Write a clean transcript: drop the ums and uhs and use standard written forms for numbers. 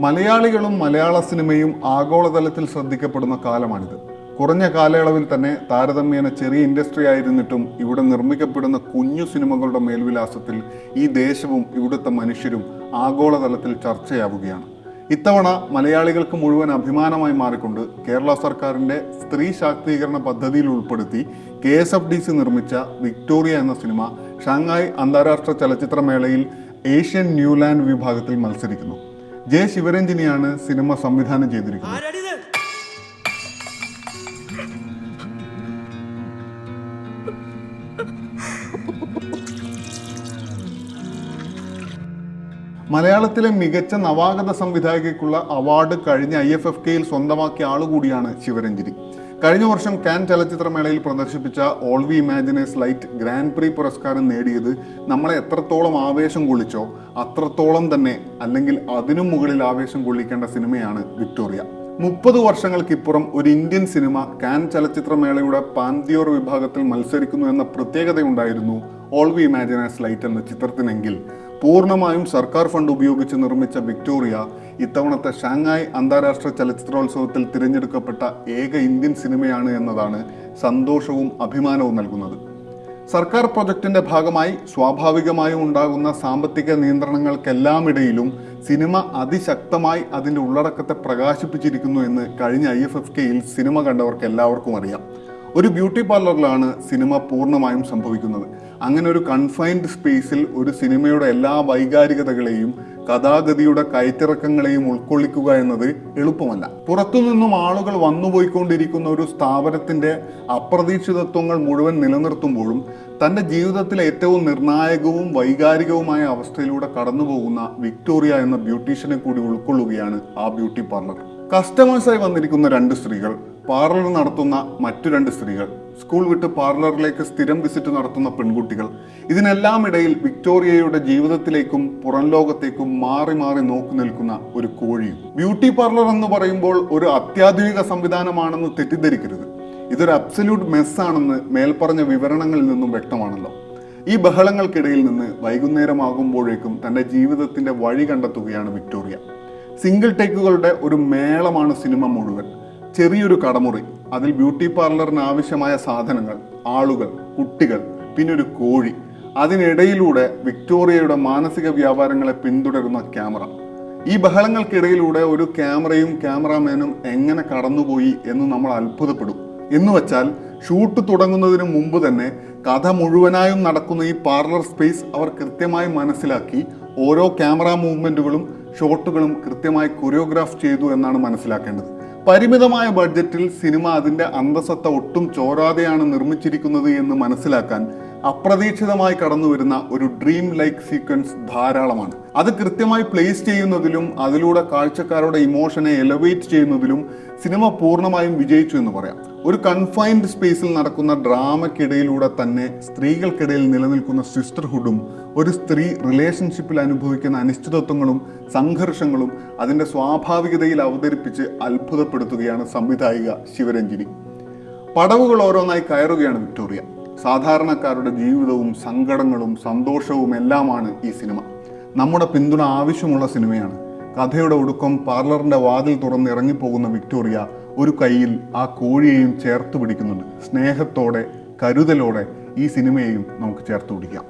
മലയാളികളും മലയാള സിനിമയും ആഗോളതലത്തിൽ ശ്രദ്ധിക്കപ്പെടുന്ന കാലമാണിത്. കുറഞ്ഞ കാലയളവിൽ തന്നെ താരതമ്യേന ചെറിയ ഇൻഡസ്ട്രി ആയിരുന്നിട്ടും ഇവിടെ നിർമ്മിക്കപ്പെടുന്ന കുഞ്ഞു സിനിമകളുടെ മേൽവിലാസത്തിൽ ഈ ദേശവും ഇവിടുത്തെ മനുഷ്യരും ആഗോളതലത്തിൽ ചർച്ചയാവുകയാണ്. ഇത്തവണ മലയാളികൾക്ക് മുഴുവൻ അഭിമാനമായി മാറിക്കൊണ്ട് കേരള സർക്കാരിൻ്റെ സ്ത്രീ ശാക്തീകരണ പദ്ധതിയിൽ ഉൾപ്പെടുത്തി KSFDC നിർമ്മിച്ച വിക്ടോറിയ എന്ന സിനിമ ഷാങ്ഹായ് അന്താരാഷ്ട്ര ചലച്ചിത്രമേളയിൽ ഏഷ്യൻ ന്യൂലാൻഡ് വിഭാഗത്തിൽ മത്സരിക്കുന്നു. ജെ ശിവരഞ്ജിനിയാണ് സിനിമ സംവിധാനം ചെയ്തിരിക്കുന്നത്. മലയാളത്തിലെ മികച്ച നവാഗത സംവിധായകയ്ക്കുള്ള അവാർഡ് കഴിഞ്ഞ IFFKയിൽ സ്വന്തമാക്കിയ ആളുകൂടിയാണ് ശിവരഞ്ജിനി. കഴിഞ്ഞ വർഷം കാൻ ചലച്ചിത്രമേളയിൽ പ്രദർശിപ്പിച്ച all we imagine as light grand prix പുരസ്കാരം നേടിയത് നമ്മളെ എത്രത്തോളം ആവേശം കൊള്ളിച്ചോ അത്രത്തോളം തന്നെ, അല്ലെങ്കിൽ അതിനും മുകളിൽ ആവേശം കൊള്ളിക്കേണ്ട സിനിമയാണ് വിക്ടോറിയ. 30 വർഷങ്ങൾക്കിപ്പുറം ഒരു ഇന്ത്യൻ സിനിമ കാൻ ചലച്ചിത്രമേളയുടെ പാന്തിയോർ വിഭാഗത്തിൽ മത്സരിക്കുന്നു എന്ന പ്രത്യേകതയുണ്ടായിരുന്നു ഓൾ വി ഇമാജിനേഴ്സ് ലൈറ്റ് എന്ന ചിത്രത്തിനെങ്കിൽ പൂർണ്ണമായും സർക്കാർ ഫണ്ട് ഉപയോഗിച്ച് നിർമ്മിച്ച വിക്ടോറിയ ഇത്തവണത്തെ ഷാങ്ഹായ് അന്താരാഷ്ട്ര ചലച്ചിത്രോത്സവത്തിൽ തിരഞ്ഞെടുക്കപ്പെട്ട ഏക ഇന്ത്യൻ സിനിമയാണ് എന്നതാണ് സന്തോഷവും അഭിമാനവും നൽകുന്നത്. സർക്കാർ പ്രൊജക്ടിന്റെ ഭാഗമായി സ്വാഭാവികമായും ഉണ്ടാകുന്ന സാമ്പത്തിക നിയന്ത്രണങ്ങൾക്കെല്ലാമിടയിലും സിനിമ അതിശക്തമായി അതിൻ്റെ ഉള്ളടക്കത്തെ പ്രകാശിപ്പിച്ചിരിക്കുന്നു എന്ന് കഴിഞ്ഞ IFFKയിൽ സിനിമ കണ്ടവർക്ക് എല്ലാവർക്കും അറിയാം. ഒരു ബ്യൂട്ടി പാർലറിലാണ് സിനിമ പൂർണ്ണമായും സംഭവിക്കുന്നത്. അങ്ങനെ ഒരു കൺഫൈൻഡ് സ്പേസിൽ ഒരു സിനിമയുടെ എല്ലാ വൈകാരികതകളെയും കഥാഗതിയുടെ കയറ്റിറക്കങ്ങളെയും ഉൾക്കൊള്ളിക്കുക എന്നത് എളുപ്പമല്ല. പുറത്തുനിന്നും ആളുകൾ വന്നുപോയിക്കൊണ്ടിരിക്കുന്ന ഒരു സ്ഥാപനത്തിന്റെ അപ്രതീക്ഷിതത്വങ്ങൾ മുഴുവൻ നിലനിർത്തുമ്പോഴും തൻ്റെ ജീവിതത്തിലെ ഏറ്റവും നിർണായകവും വൈകാരികവുമായ അവസ്ഥയിലൂടെ കടന്നുപോകുന്ന വിക്ടോറിയ എന്ന ബ്യൂട്ടീഷ്യനെ കൂടി ഉൾക്കൊള്ളുകയാണ് ആ ബ്യൂട്ടി പാർലർ. കസ്റ്റമേഴ്സായി വന്നിരിക്കുന്ന 2 സ്ത്രീകൾ, പാർലർ നടത്തുന്ന മറ്റു 2 സ്ത്രീകൾ, സ്കൂൾ വിട്ട് പാർലറിലേക്ക് സ്ഥിരം വിസിറ്റ് നടത്തുന്ന പെൺകുട്ടികൾ, ഇതിനെല്ലാം ഇടയിൽ വിക്ടോറിയയുടെ ജീവിതത്തിലേക്കും പുറം ലോകത്തേക്കും മാറി മാറി നോക്കി നിൽക്കുന്ന ഒരു കോഴിയും. ബ്യൂട്ടി പാർലർ എന്ന് പറയുമ്പോൾ ഒരു അത്യാധുനിക സംവിധാനമാണെന്ന് തെറ്റിദ്ധരിക്കരുത്. ഇതൊരു അബ്സല്യൂട്ട് മെസ്സാണെന്ന് മേൽപ്പറഞ്ഞ വിവരണങ്ങളിൽ നിന്നും വ്യക്തമാണല്ലോ. ഈ ബഹളങ്ങൾക്കിടയിൽ നിന്ന് വൈകുന്നേരമാകുമ്പോഴേക്കും തൻ്റെ ജീവിതത്തിന്റെ വഴി കണ്ടെത്തുകയാണ് വിക്ടോറിയ. സിംഗിൾ ടേക്കുകളുടെ ഒരു മേളമാണ് സിനിമ മുഴുവൻ. ചെറിയൊരു കടമുറി, അതിൽ ബ്യൂട്ടി പാർലറിന് ആവശ്യമായ സാധനങ്ങൾ, ആളുകൾ, കുട്ടികൾ, പിന്നെ ഒരു കോഴി. അതിനിടയിലൂടെ വിക്ടോറിയയുടെ മാനസിക വ്യാപാരങ്ങളെ പിന്തുടരുന്ന ക്യാമറ. ഈ ബഹളങ്ങൾക്കിടയിലൂടെ ഒരു ക്യാമറയും ക്യാമറാമാനും എങ്ങനെ കടന്നുപോയി എന്ന് നമ്മൾ അത്ഭുതപ്പെടും. എന്നുവച്ചാൽ ഷൂട്ട് തുടങ്ങുന്നതിന് മുമ്പ് തന്നെ കഥ മുഴുവനായും നടക്കുന്ന ഈ പാർലർ സ്പേസ് അവർ കൃത്യമായി മനസ്സിലാക്കി ഓരോ ക്യാമറ മൂവ്മെന്റുകളും ഷോട്ടുകളും കൃത്യമായി കൊറിയോഗ്രാഫ് ചെയ്തു എന്നാണ് മനസ്സിലാക്കേണ്ടത്. പരിമിതമായ ബഡ്ജറ്റിൽ സിനിമ അതിൻ്റെ അന്തസത്ത ഒട്ടും ചോരാതെയാണ് നിർമ്മിച്ചിരിക്കുന്നത് എന്ന് മനസ്സിലാക്കാൻ അപ്രതീക്ഷിതമായി കടന്നു വരുന്ന ഒരു ഡ്രീം ലൈക്ക് സീക്വൻസ് ധാരാളമാണ്. അത് കൃത്യമായി പ്ലേസ് ചെയ്യുന്നതിലും അതിലൂടെ കാഴ്ചക്കാരുടെ ഇമോഷനെ എലവേറ്റ് ചെയ്യുന്നതിലും സിനിമ പൂർണ്ണമായും വിജയിച്ചു എന്ന് പറയാം. ഒരു കൺഫൈൻഡ് സ്പേസിൽ നടക്കുന്ന ഡ്രാമയ്ക്കിടയിലൂടെ തന്നെ സ്ത്രീകൾക്കിടയിൽ നിലനിൽക്കുന്ന സിസ്റ്റർഹുഡും ഒരു സ്ത്രീ റിലേഷൻഷിപ്പിൽ അനുഭവിക്കുന്ന അനിശ്ചിതത്വങ്ങളും സംഘർഷങ്ങളും അതിൻ്റെ സ്വാഭാവികതയിൽ അവതരിപ്പിച്ച് അത്ഭുതപ്പെടുത്തുകയാണ് സംവിധായിക ശിവരഞ്ജിനി. പടവുകൾ ഓരോന്നായി കയറുകയാണ് വിക്ടോറിയ. സാധാരണക്കാരുടെ ജീവിതവും സങ്കടങ്ങളും സന്തോഷവും എല്ലാമാണ് ഈ സിനിമ. നമ്മുടെ പിന്തുണ ആവശ്യമുള്ള സിനിമയാണ്. കഥയുടെ ഒടുക്കം പാർലറിന്റെ വാതിൽ തുറന്ന് ഇറങ്ങിപ്പോകുന്ന വിക്ടോറിയ ഒരു കൈയിൽ ആ കോഴിയെയും ചേർത്ത് പിടിക്കുന്നുണ്ട്. സ്നേഹത്തോടെ, കരുതലോടെ ഈ സിനിമയെയും നമുക്ക് ചേർത്ത് പിടിക്കാം.